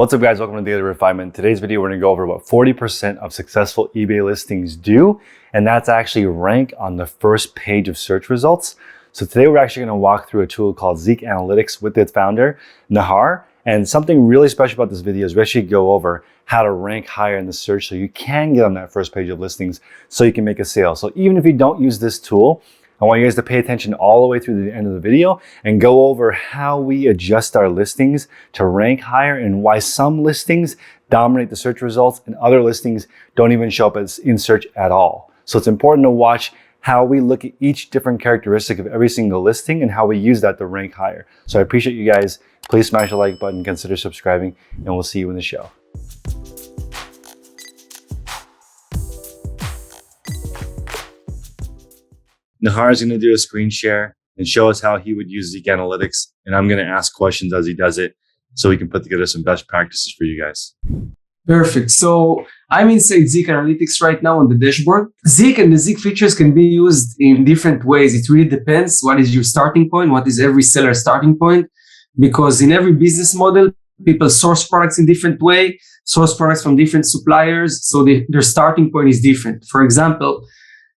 What's up guys, welcome to Daily Refinement. Today's video we're going to go over what 40% of successful eBay listings do, and that's actually rank on the first page of search results. So today we're actually going to walk through a tool called Zeek Analytics with its founder, Nahar. And something really special about this video is we actually go over how to rank higher in the search so you can get on that first page of listings so you can make a sale. So even if you don't use this tool, I want you guys to pay attention all the way through the end of the video and go over how we adjust our listings to rank higher and why some listings dominate the search results and other listings don't even show up as in search at all. So it's important to watch how we look at each different characteristic of every single listing and how we use that to rank higher. So I appreciate you guys. Please smash the like button, consider subscribing, and we'll see you in the show. Nahar is going to do a screen share and show us how he would use Zeek Analytics. And I'm going to ask questions as he does it so we can put together some best practices for you guys. Perfect. So I'm inside Zeek Analytics right now on the dashboard. Zeek and the Zeek features can be used in different ways. It really depends what is your starting point, what is every seller's starting point. Because in every business model, people source products in different way, source products from different suppliers. So their starting point is different. For example,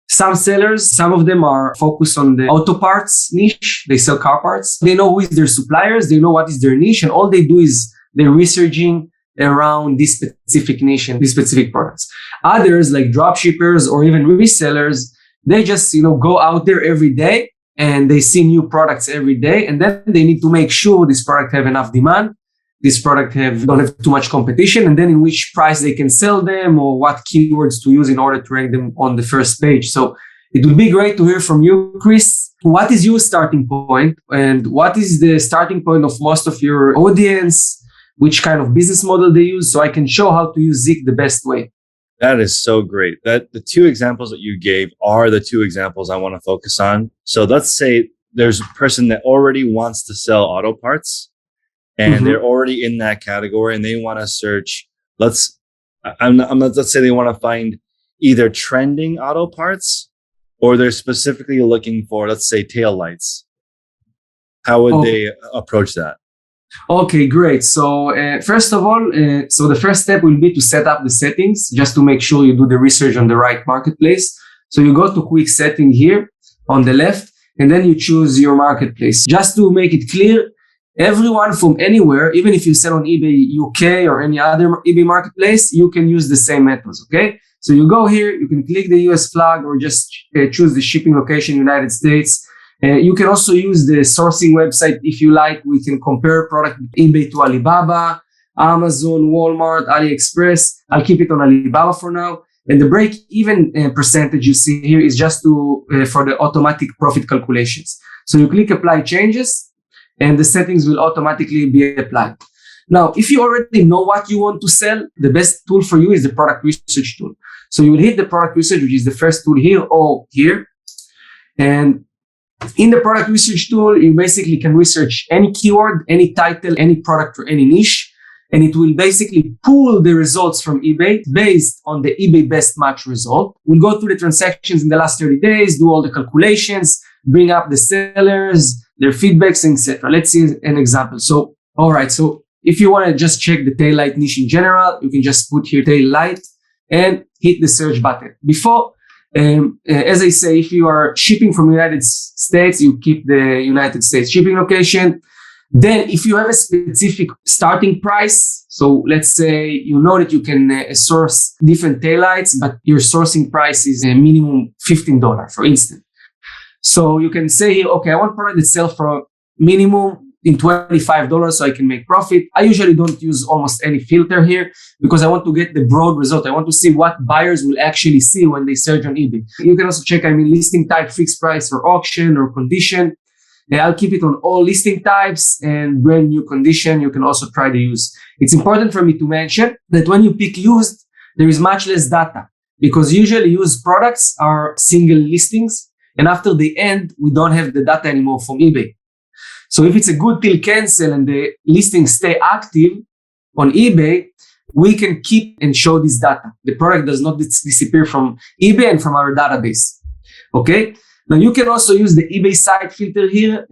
some sellers, some of them are focused on the auto parts niche. They sell car parts. They know who is their suppliers. They know what is their niche. And all they do is they're researching around this specific niche and these specific products. Others, like drop shippers or even resellers, they just, go out there every day and they see new products every day. And then they need to make sure this product have enough demand. This product don't have too much competition, and then in which price they can sell them or what keywords to use in order to rank them on the first page. So it would be great to hear from you, Chris. What is your starting point and what is the starting point of most of your audience? Which kind of business model they use so I can show how to use Zeek the best way. That is so great. That the two examples that you gave are the two examples I want to focus on. So let's say there's a person that already wants to sell auto parts. And they're already in that category and they want to search, let's say they want to find either trending auto parts or they're specifically looking for, let's say, tail lights. How would they approach that? Okay, great. So first of all, so the first step will be to set up the settings just to make sure you do the research on the right marketplace. So you go to quick setting here on the left, and then you choose your marketplace. Just to make it clear, everyone from anywhere, even if you sell on eBay UK or any other eBay marketplace, you can use the same methods, okay? So you go here, you can click the US flag or just choose the shipping location, United States. You can also use the sourcing website if you like. We can compare product eBay to Alibaba, Amazon, Walmart, AliExpress. I'll keep it on Alibaba for now. And the break-even percentage you see here is just for the automatic profit calculations. So you click Apply Changes, and the settings will automatically be applied. Now, if you already know what you want to sell, the best tool for you is the product research tool. So you will hit the product research, which is the first tool here or here. And in the product research tool, you basically can research any keyword, any title, any product, or any niche. And it will basically pull the results from eBay based on the eBay best match result. We'll go through the transactions in the last 30 days, do all the calculations, bring up the sellers, their feedbacks, etc. Let's see an example. So, all right. So if you want to just check the tail light niche in general, you can just put here tail light and hit the search button. Before, as I say, if you are shipping from United States, you keep the United States shipping location. Then if you have a specific starting price, so let's say you know that you can source different taillights, but your sourcing price is a minimum $15, for instance. So you can say here, okay, I want product that sells for minimum in $25 so I can make profit. I usually don't use almost any filter here because I want to get the broad result. I want to see what buyers will actually see when they search on eBay. You can also check, listing type, fixed price, or auction or condition. I'll keep it on all listing types and brand new condition. You can also try to use. It's important for me to mention that when you pick used, there is much less data because usually used products are single listings. And after they end, we don't have the data anymore from eBay. So if it's a good till cancel and the listings stay active on eBay, we can keep and show this data. The product does not disappear from eBay and from our database. Okay. Now you can also use the eBay site filter here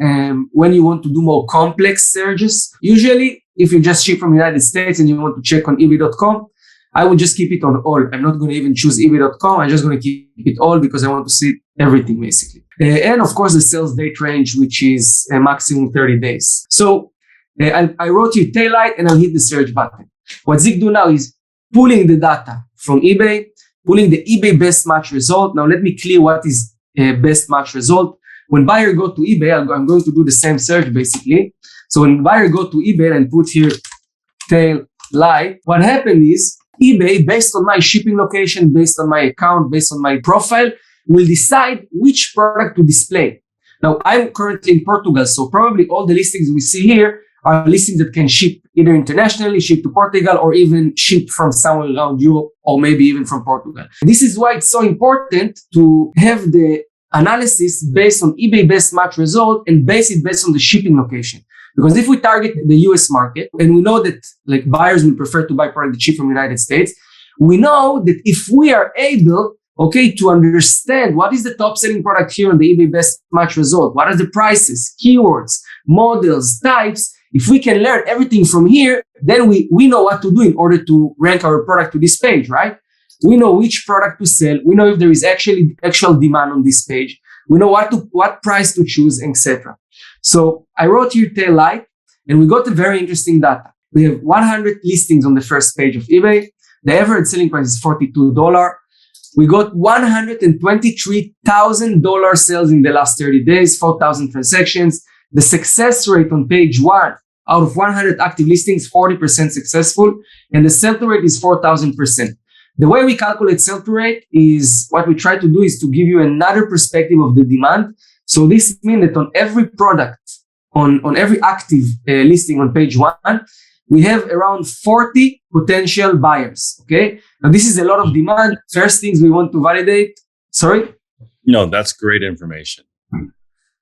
when you want to do more complex searches. Usually if you just ship from the United States and you want to check on ebay.com, I would just keep it on all. I'm not going to even choose ebay.com. I'm just going to keep it all because I want to see everything basically. And of course, the sales date range, which is a maximum 30 days. So I wrote here taillight and I'll hit the search button. What Zik do now is pulling the data from eBay, pulling the eBay best match result. Now let me clear what is best match result. When buyer go to eBay, I'm going to do the same search basically. So when buyer go to eBay and put here tail light, what happened is eBay, based on my shipping location, based on my account, based on my profile, will decide which product to display. Now I'm currently in Portugal, so probably all the listings we see here are listings that can ship either internationally, ship to Portugal, or even ship from somewhere around Europe, or maybe even from Portugal. This is why it's so important to have the analysis based on eBay best match result and base it based on the shipping location. Because if we target the US market, and we know that like buyers will prefer to buy product that ship from the United States, we know that if we are able, to understand what is the top selling product here on the eBay best match result, what are the prices, keywords, models, types, if we can learn everything from here, then we know what to do in order to rank our product to this page, right? We know which product to sell. We know if there is actual demand on this page. We know what price to choose, etc. So I wrote here tail light, and we got a very interesting data. We have 100 listings on the first page of eBay. The average selling price is $42. We got $123,000 sales in the last 30 days, 4,000 transactions. The success rate on page 1 out of 100 active listings, 40% successful, and the sell-through rate is 4,000%. The way we calculate sell-through rate is what we try to do is to give you another perspective of the demand. So this means that on every product, on every active listing on page 1, we have around 40 potential buyers. Okay. Now this is a lot of demand. First things we want to validate. Sorry? No, that's great information.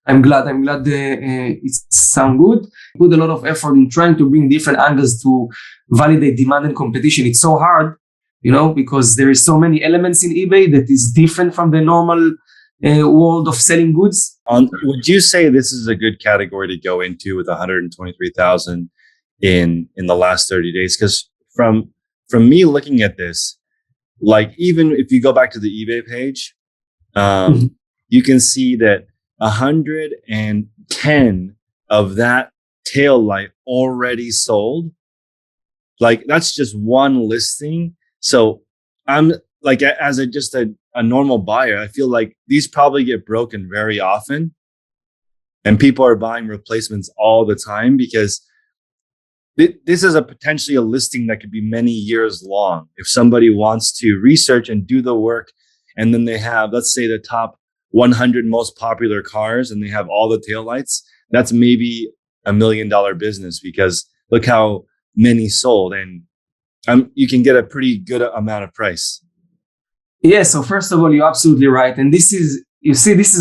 I'm glad it sounds good. Put a lot of effort in trying to bring different angles to validate demand and competition. It's so hard, because there is so many elements in eBay that is different from the normal world of selling goods. Would you say this is a good category to go into with 123,000 in the last 30 days? Because from me looking at this, like even if you go back to the eBay page, you can see that 110 of that tail light already sold. Like that's just one listing. So I'm like, as a normal buyer, I feel like these probably get broken very often, and people are buying replacements all the time because this is potentially a listing that could be many years long. If somebody wants to research and do the work, and then they have, let's say, the top 100 most popular cars, and they have all the taillights, that's maybe $1 million business because look how many sold, and you can get a pretty good amount of price. Yeah, so first of all, you're absolutely right. And this is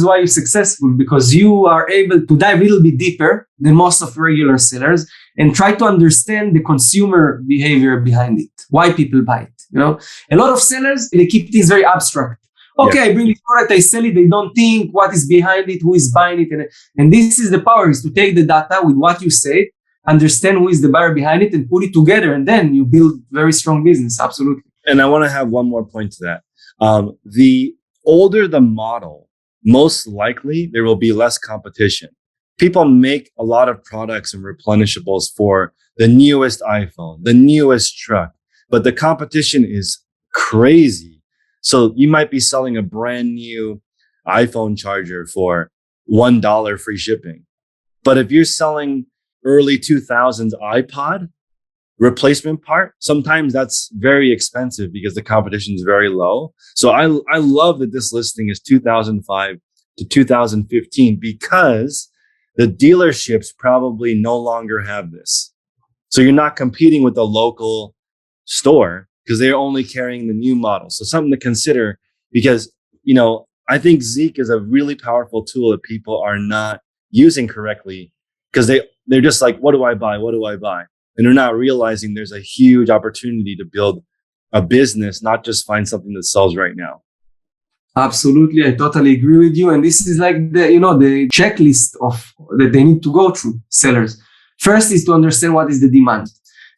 why you're successful, because you are able to dive a little bit deeper than most of regular sellers and try to understand the consumer behavior behind it, why people buy it. A lot of sellers, they keep things very abstract. Okay, yeah. I bring this product, I sell it. They don't think what is behind it, who is buying it. And this is the power, is to take the data with what you say, understand who is the buyer behind it, and put it together. And then you build very strong business. Absolutely. And I want to have one more point to that. The older the model, most likely there will be less competition. People make a lot of products and replenishables for the newest iPhone, the newest truck, but the competition is crazy. So you might be selling a brand new iPhone charger for $1 free shipping. But if you're selling early 2000s iPod replacement part, sometimes that's very expensive because the competition is very low. So I love that this listing is 2005 to 2015 because the dealerships probably no longer have this. So you're not competing with the local store because they're only carrying the new model. So something to consider, because, I think Zeek is a really powerful tool that people are not using correctly because they're just like, what do I buy? What do I buy? And they're not realizing there's a huge opportunity to build a business, not just find something that sells right now. Absolutely. I totally agree with you. And this is like the checklist of that they need to go through, sellers. First is to understand what is the demand.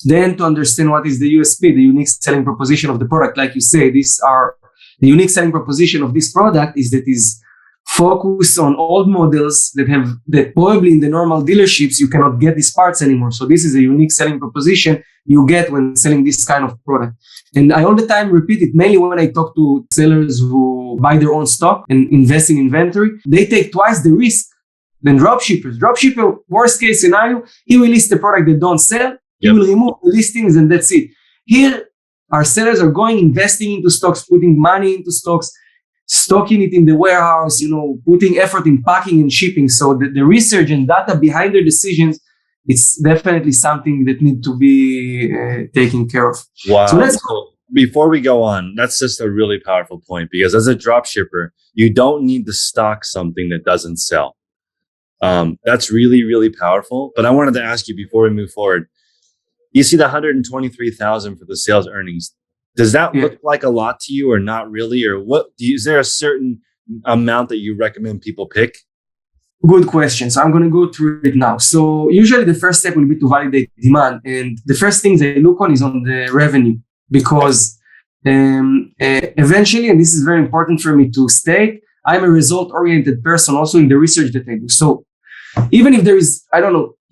Then to understand what is the USP, the unique selling proposition of the product. Like you say, these are the unique selling proposition of this product is that is focused on old models that probably in the normal dealerships you cannot get these parts anymore. So this is a unique selling proposition you get when selling this kind of product. And I all the time repeat it, mainly when I talk to sellers who buy their own stock and invest in inventory. They take twice the risk than dropshippers. Dropshipper, worst case scenario, he will list the product that don't sell. He will remove the listings and that's it. Here, our sellers are going, investing into stocks, putting money into stocks, stocking it in the warehouse, putting effort in packing and shipping. So the research and data behind their decisions, it's definitely something that need to be taken care of. Wow. So let's go. Before we go on, that's just a really powerful point, because as a drop shipper, you don't need to stock something that doesn't sell. That's really, really powerful. But I wanted to ask you before we move forward, you see the 123,000 for the sales earnings. Does that look like a lot to you or not really? Or is there a certain amount that you recommend people pick? Good question. So I'm going to go through it now. So usually the first step will be to validate demand. And the first things I look on is on the revenue, because eventually, and this is very important for me to state, I'm a result-oriented person also in the research that I do. So even if there is,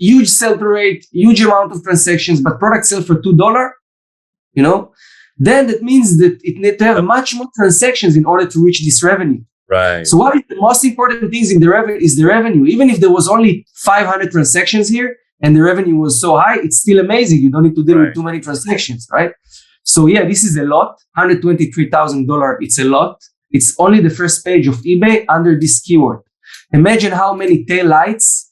huge sell-through rate, huge amount of transactions, but product sell for $2, then that means that it needs to have much more transactions in order to reach this revenue. Right. So what is the most important things in the revenue is the revenue. Even if there was only 500 transactions here and the revenue was so high, it's still amazing. You don't need to deal with too many transactions, right? So yeah, this is a lot. $123,000, it's a lot. It's only the first page of eBay under this keyword. Imagine how many tail lights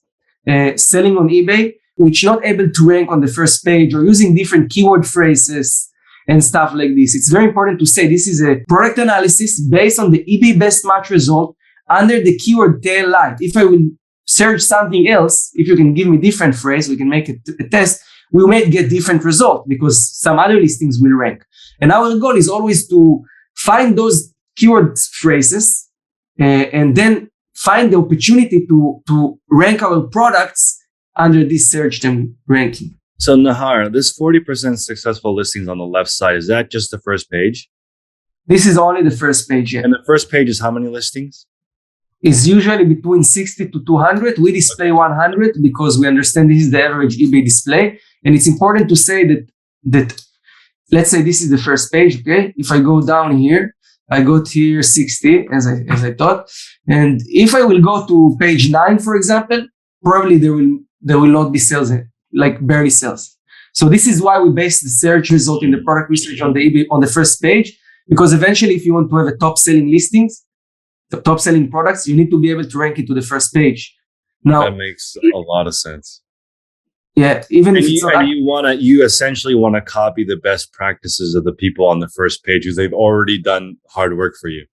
selling on eBay, which not able to rank on the first page or using different keyword phrases and stuff like this. It's very important to say this is a product analysis based on the eBay best match result under the keyword tail light. If I will search something else, if you can give me different phrase, we can make a test, we may get different result because some other listings will rank. And our goal is always to find those keyword phrases and then find the opportunity to rank our products under this search term ranking. So Nahar, this 40% successful listings on the left side, is that just the first page? This is only the first page. Yeah. And the first page is how many listings? It's usually between 60 to 200. We display 100 because we understand this is the average eBay display. And it's important to say that let's say this is the first page. Okay. If I go down here, I got here 60 as I thought. And if I will go to page 9, for example, probably there will not be sales, like barely sales. So this is why we base the search result in the product research on the eBay on the first page, because eventually if you want to have a top selling listings, the top selling products, you need to be able to rank it to the first page. Now that makes a lot of sense. Yeah, even if you essentially want to copy the best practices of the people on the first page because they've already done hard work for you.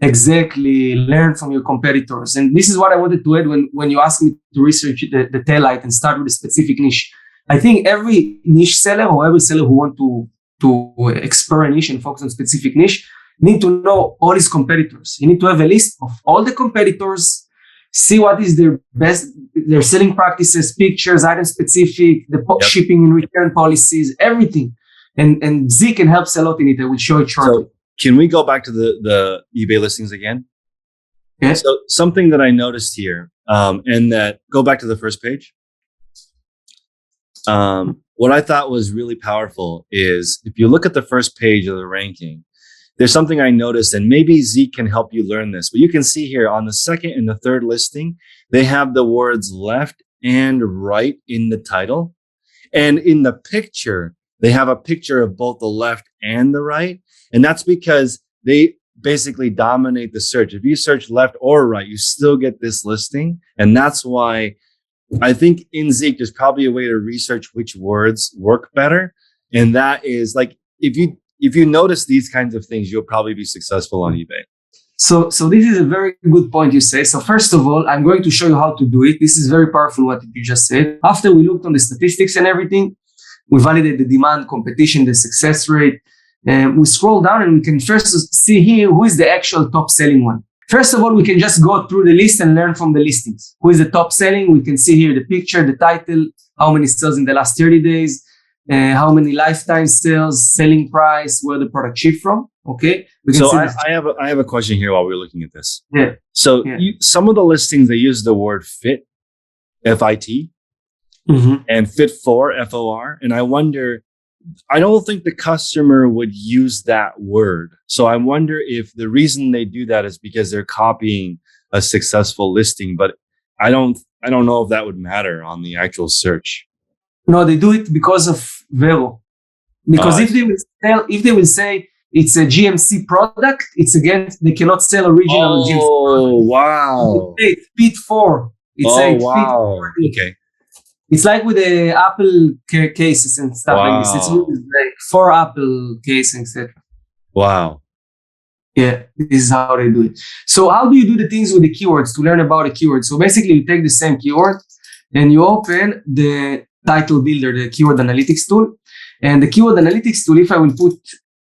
Exactly. Learn from your competitors. And this is what I wanted to add when you asked me to research the tail light and start with a specific niche. I think every niche seller or every seller who want to explore a niche and focus on specific niche need to know all his competitors. You need to have a list of all the competitors, see what is their selling practices, pictures, item specific, the shipping and return policies, everything. And Z can help a lot in it. I will show it shortly. So can we go back to the eBay listings again? Yeah. So something that I noticed here, and that go back to the first page. What I thought was really powerful is if you look at the first page of the ranking, there's something I noticed, and maybe Zeke can help you learn this, but you can see here on the second and the third listing, they have the words left and right in the title. And in the picture, they have a picture of both the left and the right. And that's because they basically dominate the search. If you search left or right, you still get this listing. And that's why I think in Zeke, there's probably a way to research which words work better. And that is like, if you notice these kinds of things, you'll probably be successful on eBay. So this is a very good point you say. So first of all, I'm going to show you how to do it. This is very powerful what you just said. After we looked on the statistics and everything, we validate the demand, competition, the success rate. And we scroll down and we can first see here who is the actual top selling one. First of all, we can just go through the list and learn from the listings. Who is the top selling? We can see here the picture, the title, how many sales in the last 30 days, how many lifetime sales, selling price, where the product shipped from. Okay. We can So see I have a question here while we're looking at this. Yeah. So some of the listings, they use the word fit, F-I-T, and fit for, F-O-R. And I wonder, I don't think the customer would use that word. So I wonder if the reason they do that is because they're copying a successful listing, but I don't know if that would matter on the actual search. No, they do it because of Vero. Because if they will say it's a GMC product, it's against, they cannot sell original GMC product. Oh, wow. It's fit for. It's wow. Okay. It's like with the Apple cases and stuff like this. It's like for Apple case, etc. Wow. Yeah, this is how they do it. So how do you do the things with the keywords to learn about the keywords? So basically you take the same keyword and you open the title builder, the keyword analytics tool. And the keyword analytics tool, if I will put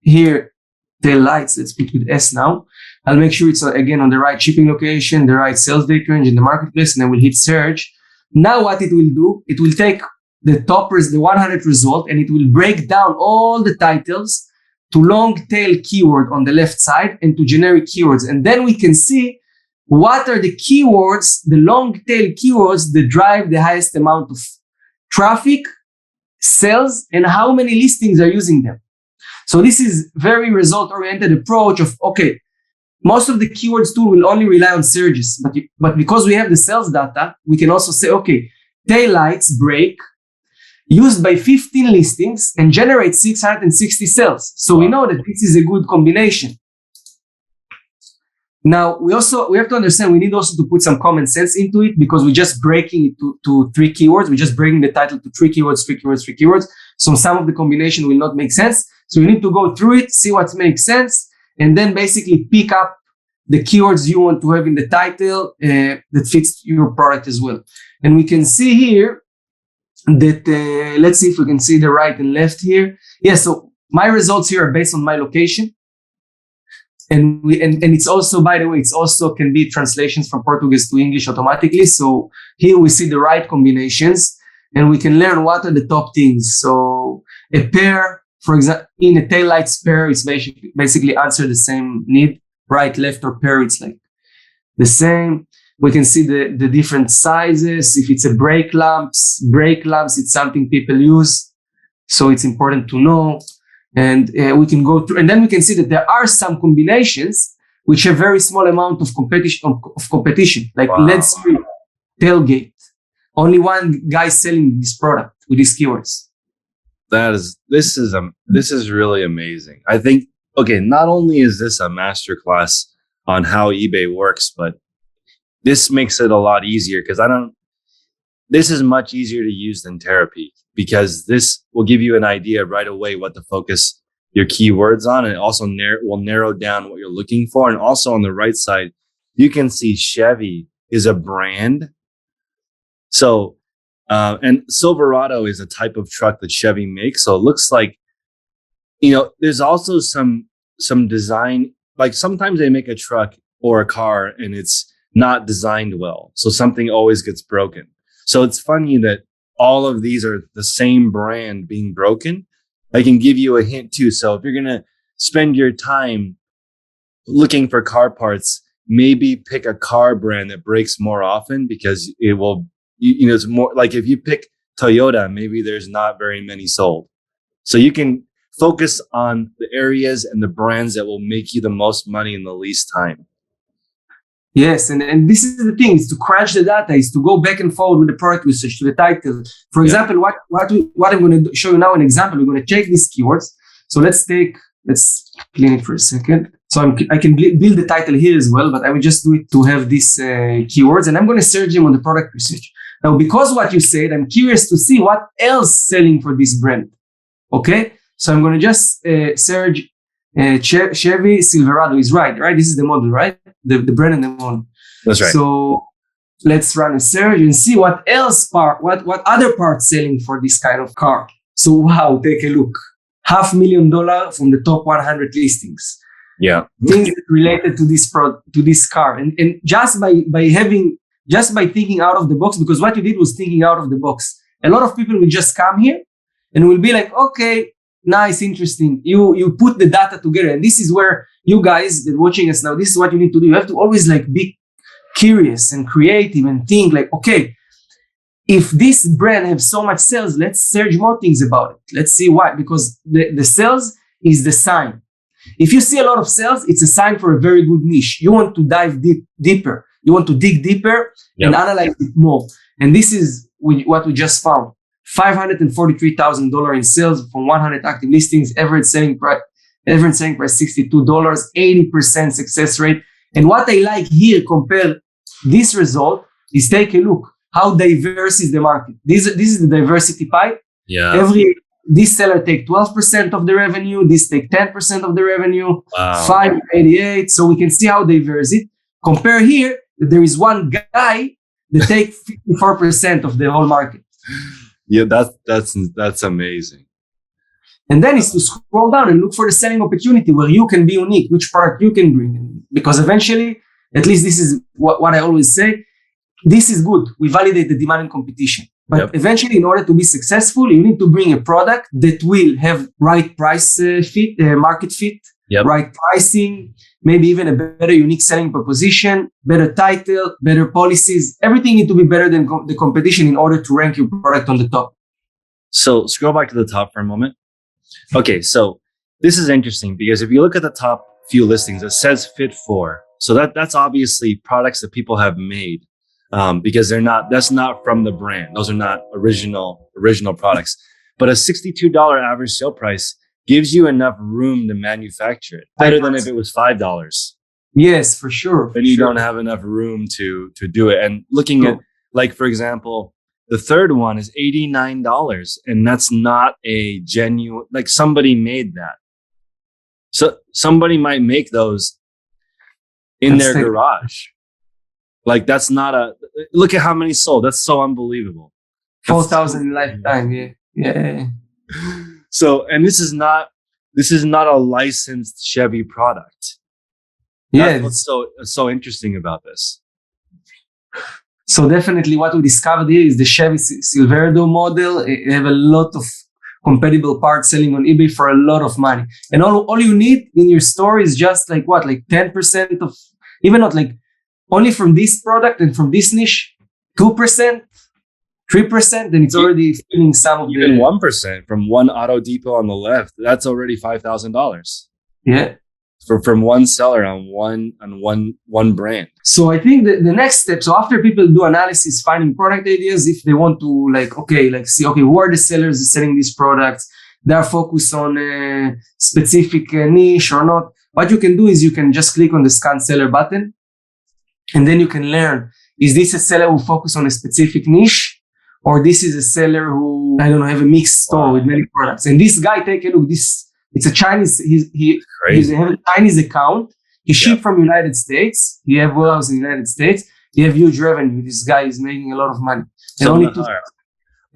here tail lights, let's put with S now. I'll make sure it's again on the right shipping location, the right sales date range in the marketplace, and then we'll hit search. Now what it will do, it will take the toppers, the 100 result, and it will break down all the titles to long tail keyword on the left side and to generic keywords. And then we can see what are the keywords, the long tail keywords that drive the highest amount of traffic, sales, and how many listings are using them. So this is very result-oriented approach of, okay, most of the keywords tool will only rely on searches, but because we have the sales data, we can also say, okay, taillights break used by 15 listings and generate 660 sales. So we know that this is a good combination. Now, we have to understand, we need also to put some common sense into it because we're just breaking it to 3 keywords. We're just breaking the title to 3 keywords, 3 keywords, 3 keywords. So some of the combination will not make sense. So you need to go through it, see what makes sense, and then basically pick up the keywords you want to have in the title that fits your product as well. And we can see here that, let's see if we can see the right and left here. Yeah, so my results here are based on my location. And it's also, by the way, it's also can be translations from Portuguese to English automatically. So here we see the right combinations and we can learn what are the top things. So a pair, for example, in a taillights pair, it's basically answer the same need, right, left, or pair, it's like the same. We can see the different sizes. If it's a brake lamps, it's something people use. So it's important to know. And we can go through, and then we can see that there are some combinations which have very small amount of competition, like let's see, tailgate. Only one guy selling this product with these keywords. This is really amazing. I think, okay, not only is this a masterclass on how eBay works, but this makes it a lot easier because this is much easier to use than therapy because this will give you an idea right away what to focus your keywords on. And it also will narrow down what you're looking for. And also on the right side, you can see Chevy is a brand. So, and Silverado is a type of truck that Chevy makes. So it looks like, there's also some design, like sometimes they make a truck or a car and it's not designed well. So something always gets broken. So it's funny that all of these are the same brand being broken. I can give you a hint too. So if you're going to spend your time looking for car parts, maybe pick a car brand that breaks more often because it will, it's more like if you pick Toyota, maybe there's not very many sold. So you can focus on the areas and the brands that will make you the most money in the least time. Yes, and this is the thing, is to crunch the data, is to go back and forward with the product research to the title. For example, what I'm going to show you now an example. We're going to check these keywords. So let's clean it for a second. So I can build the title here as well, but I will just do it to have these keywords, and I'm going to search them on the product research. Now, because what you said, I'm curious to see what else selling for this brand. Okay, so I'm going to just search Chevy Silverado is right? This is the model, right? The brand and the model. That's right. So let's run a search and see what other parts selling for this kind of car. So wow, take a look. $500,000 from the top 100 listings. Yeah. Things related to this car. And just by thinking out of the box, because what you did was thinking out of the box. A lot of people will just come here and will be like, okay, nice, interesting. You put the data together. And this is where you guys that watching us now, this is what you need to do. You have to always like be curious and creative and think like, okay, if this brand have so much sales, let's search more things about it. Let's see why. Because the sales is the sign. If you see a lot of sales, it's a sign for a very good niche. You want to dive deeper. You want to dig deeper and analyze it more. And this is what we just found. $543,000 in sales from 100 active listings, average selling price $62, 80% success rate. And what I like here, compare this result, is take a look how diverse is the market. This is the diversity pie. Yeah. This seller take 12% of the revenue. This take 10% of the revenue. Wow. 588. So we can see how diverse it. Compare here, there is one guy that take 54% of the whole market. Yeah, that's amazing. And then it's to scroll down and look for the selling opportunity where you can be unique, which part you can bring in. Because eventually, at least this is what I always say, this is good. We validate the demand and competition. But eventually, in order to be successful, you need to bring a product that will have right price fit, market fit, right pricing, maybe even a better unique selling proposition, better title, better policies. Everything needs to be better than the competition in order to rank your product on the top. So scroll back to the top for a moment. Okay, so this is interesting because if you look at the top few listings, it says fit for. So that's obviously products that people have made. Because that's not from the brand. Those are not original products. But a $62 average sale price gives you enough room to manufacture it. Better than if it was $5. Yes, for sure. Then you don't have enough room to do it. And looking at, like, for example, the third one is $89. And that's not a genuine, like somebody made that. So somebody might make those in their garage. Like that's not look at how many sold. That's so unbelievable. 4,000 in lifetime. Yeah. So, and this is not a licensed Chevy product. Yeah. That's what's so interesting about this. So definitely what we discovered here is the Chevy Silverado model. They have a lot of compatible parts selling on eBay for a lot of money. And all you need in your store is just like 10% of, even not like, only from this product and from this niche, 2%, 3%, then it's already filling some of even 1% from one Auto Depot on the left. That's already $5,000. Yeah, from one seller on one brand. So I think the next step. So after people do analysis, finding product ideas, if they want to see who are the sellers selling these products, they are focused on a specific niche or not. What you can do is you can just click on the scan seller button. And then you can learn, is this a seller who focus on a specific niche? Or this is a seller who, I don't know, have a mixed store with many products. And this guy, take a look, it's a Chinese, he has a Chinese account. He shipped from United States. He have warehouse in the United States. He have huge revenue. This guy is making a lot of money.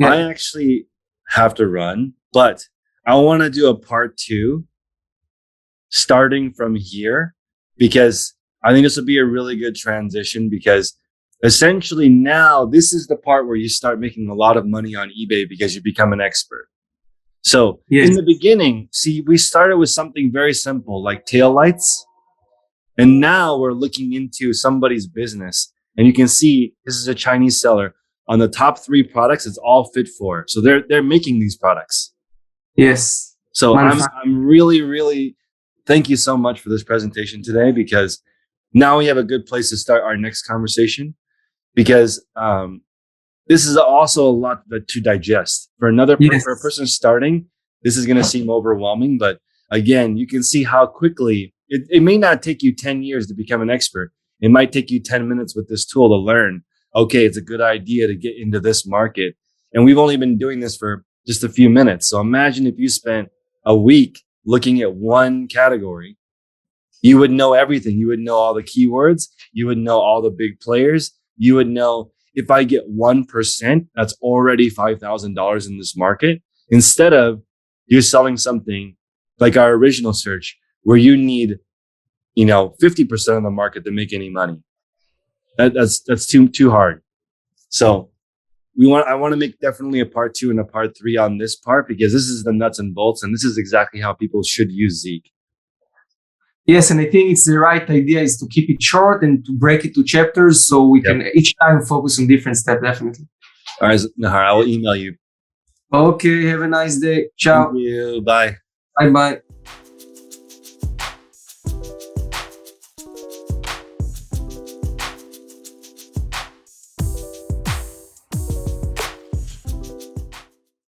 I actually have to run, but I want to do a part 2 starting from here because I think this would be a really good transition because essentially now this is the part where you start making a lot of money on eBay because you become an expert. So in the beginning, see, we started with something very simple like taillights. And now we're looking into somebody's business and you can see this is a Chinese seller. On the top 3 products, it's all fit for. So they're making these products. Yes. So I'm really, really, thank you so much for this presentation today because now we have a good place to start our next conversation because this is also a lot to digest. For for a person starting, this is going to seem overwhelming. But again, you can see how quickly, it may not take you 10 years to become an expert. It might take you 10 minutes with this tool to learn, okay, it's a good idea to get into this market. And we've only been doing this for just a few minutes. So imagine if you spent a week looking at one category. You would know everything. You would know all the keywords. You would know all the big players. You would know if I get 1%, that's already $5,000 in this market. Instead of you're selling something like our original search where you need, 50% of the market to make any money. That's too hard. So I want to make definitely a part 2 and a part 3 on this part, because this is the nuts and bolts, and this is exactly how people should use Zeek. Yes, and I think it's the right idea is to keep it short and to break it to chapters so we can each time focus on different steps, definitely. All right, Nahar, I will email you. Okay, have a nice day. Ciao. Thank you. Bye. Bye-bye.